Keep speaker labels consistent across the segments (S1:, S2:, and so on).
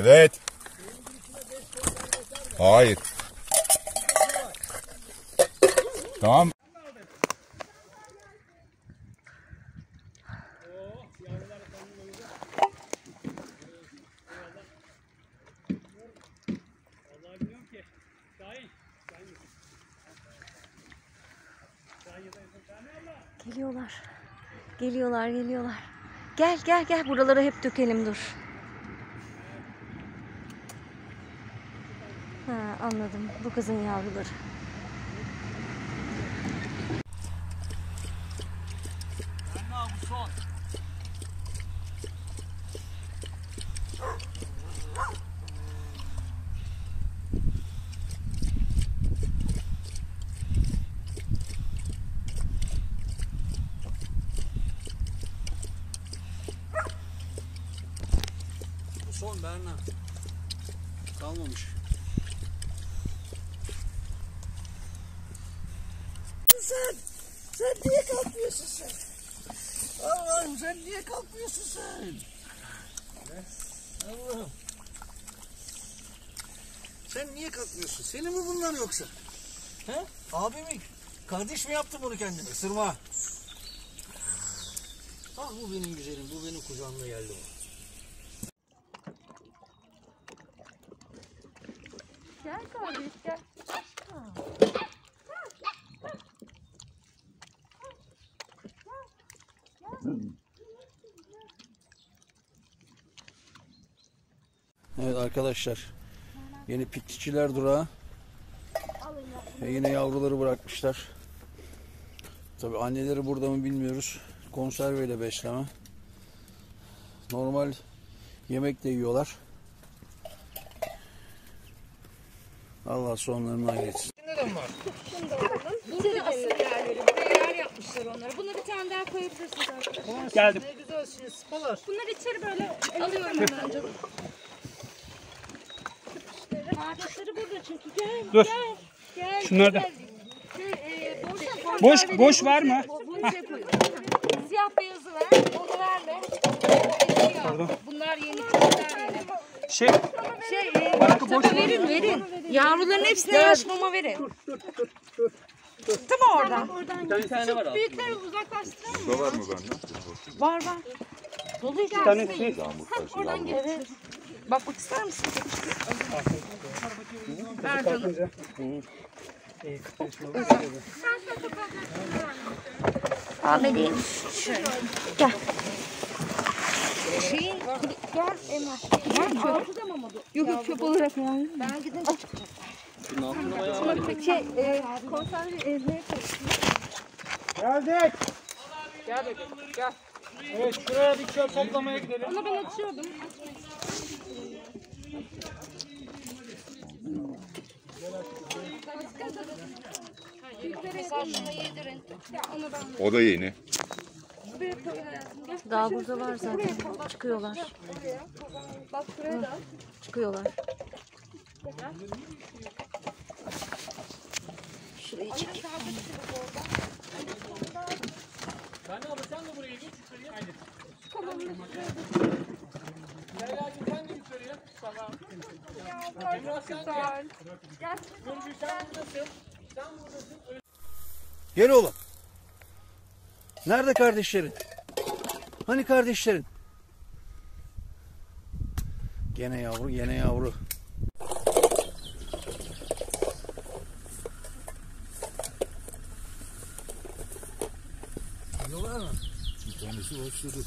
S1: Evet. Hayır. Tamam.
S2: Geliyorlar. Geliyorlar, geliyorlar. Gel, gel, gel. Buralara hep dökelim, dur. Ha, anladım. Bu kızın yavruları.
S3: Bu son. Bu son Berna. Kalmamış.
S4: Sen niye kalkmıyorsun sen? Allah'ım sen niye kalkmıyorsun sen? Allah'ım. Sen niye kalkmıyorsun? Senin mi bunlar yoksa? He? Abi mi? Kardeş mi yaptı bunu kendine? Isırma. Ah bu benim güzelim. Bu benim kucağımda geldi o.
S2: Gel kardeş, gel.
S3: Evet arkadaşlar. Yeni piknikçiler durağı. Ve yine yavruları bırakmışlar. Tabii anneleri burada mı bilmiyoruz. Konserveyle besleme. Normal yemek de yiyorlar. Allah sonlarını hayretsin.
S4: Neden var?
S5: Burada asıl yerleri. Buraya yer yapmışlar onlara. Buna bir tane daha koyabilirsiniz arkadaşlar.
S4: Geldim. Ne güzelsiniz spalar.
S5: Bunları içeri böyle alıyorum hemen canım. Kardeşleri burada çünkü. Gel,
S6: Dur.
S5: gel. Gel.
S6: Şunlar da. Boş var mı?
S5: Siyah beyazı ver. Onu verme. Pardon. Bunlar yeni küçükler yeni.
S6: Şey,
S5: Tabii verin. Yavruların hepsine yaş mama verin. Tamam oradan.
S6: bir tane var abi.
S5: Büyükleri uzaklaştıralım.
S1: Burada var mı bende?
S5: Var. Dolu
S6: Bir tane şey.
S5: oradan gel. Bak ister misin? Ver canım.
S2: Ahmet'im.
S5: Şöyle.
S2: Gel.
S5: Gel Emel. Altıda mı oldu?
S2: Yok, çöp olarak yani.
S5: Ben gidince çıkacak.
S2: Konserve ezmeye
S6: Geldik. Gel bebeğim, gel. Evet, şuraya bir çöp toplamaya gidelim.
S5: Onu ben açıyordum. Mesela şunu yedirin. Onu ben
S1: O da yeni.
S2: Daha burada var zaten. Çıkıyorlar.
S5: bak şuraya da.
S2: Çıkıyorlar. Şurayı çek.
S6: Ben ne yapacağım da buraya geç yukarıya. Aynen. Leyla'cığım sen de yukarıya. Tamam. Emrah sen gel. Nurgül sen buradasın. Sen buradasın.
S3: Gel oğlum. Nerede kardeşlerin? Hani kardeşlerin? Gene yavru, gene yavru.
S4: Yiyorlar mı?
S1: Bir tanesi başladı.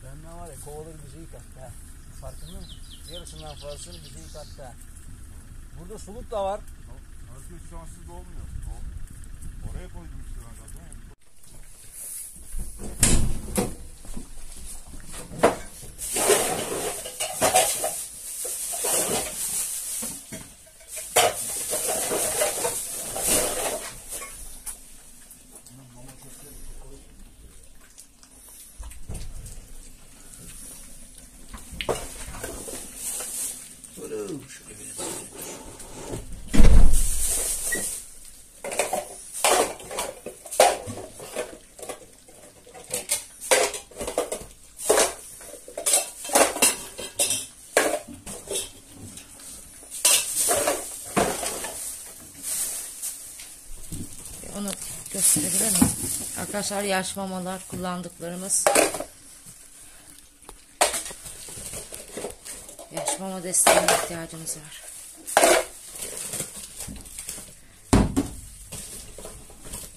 S4: Ben ne var ya kovaları bize yıkattı ha. Farkında mısın? Yarısından fazlasını bize yıkattı ha. Burada suluk da var.
S1: Herkes şanssız olmuyor. Oraya koydum işte ben zaten.
S5: gösterebilir miyim? Arkadaşlar yaş mamalar kullandıklarımız. Yaş mama desteğine ihtiyacımız var.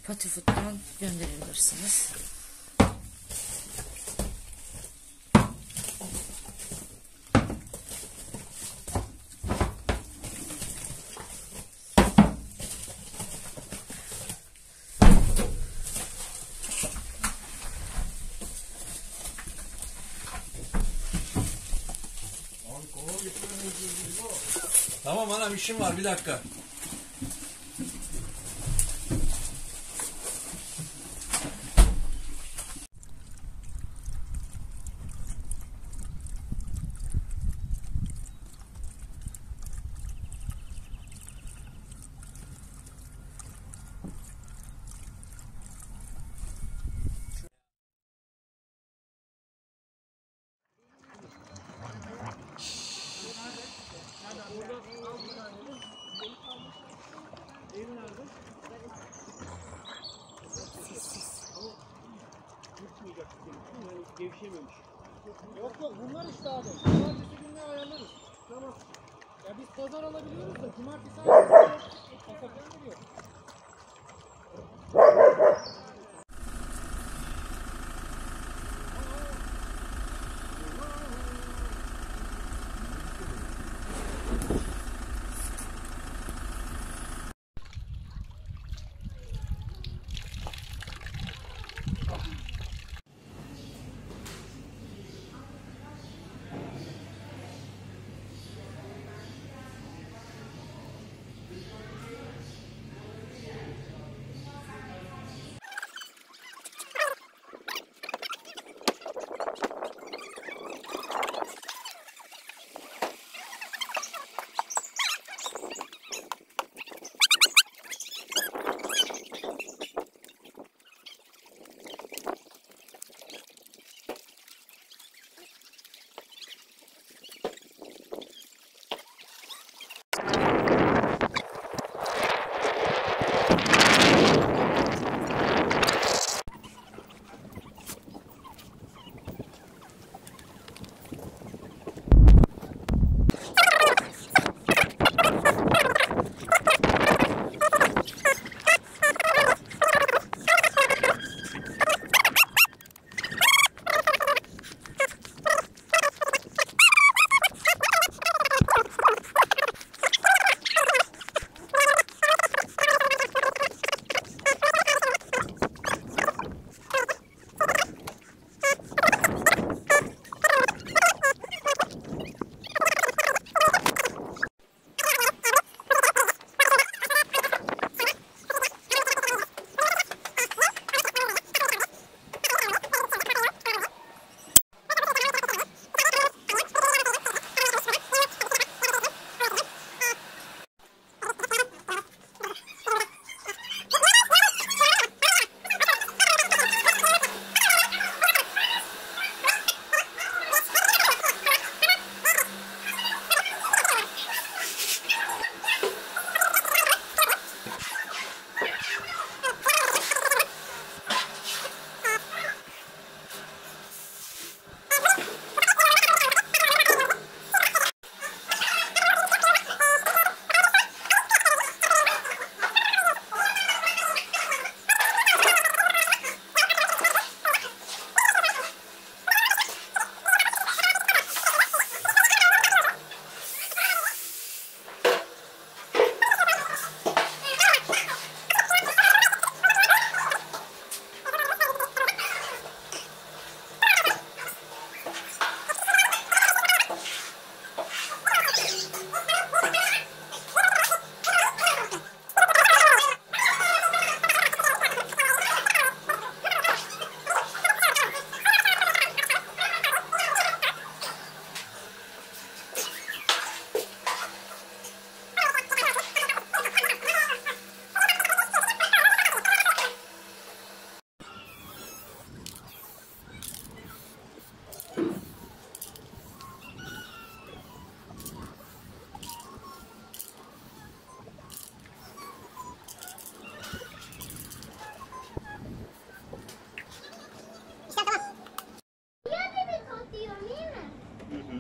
S5: Patifood'dan gönderebilirsiniz.
S3: Tamam anam işim var bir dakika.
S6: Gevşememiş. Yok bunlar işte abi. Cumartesi gününe ayarlarız. Tamam. Ya biz pazar alabiliyoruz da cumartesi ayarlarız. Kasaptan geliyor.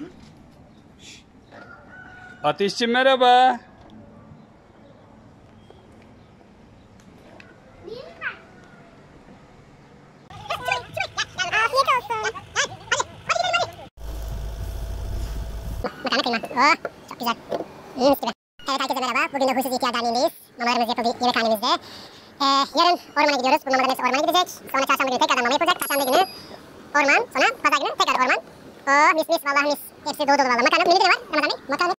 S1: Yürü.
S7: Ateşçim merhaba.
S8: Makarna kıyma. Oh, çok güzel. Mis gibi. Evet, herkese merhaba. Bugün de Huysuz İhtiyar Derneği'ndeyiz. Mamalarımız yapıldı yemekhanemizde. Yarın ormana gidiyoruz. Bu mamaların hepsi ormana gidecek. Sonra çarşamba günü tekrardan mama yapılacak. Perşembe günü orman. Sonra pazar günü tekrar orman. Oh, mis mis. Vallahi mis. Hepsi dolu dolu vallahi. Makarna. Menüde ne var? Ramazan Bey. Makarna.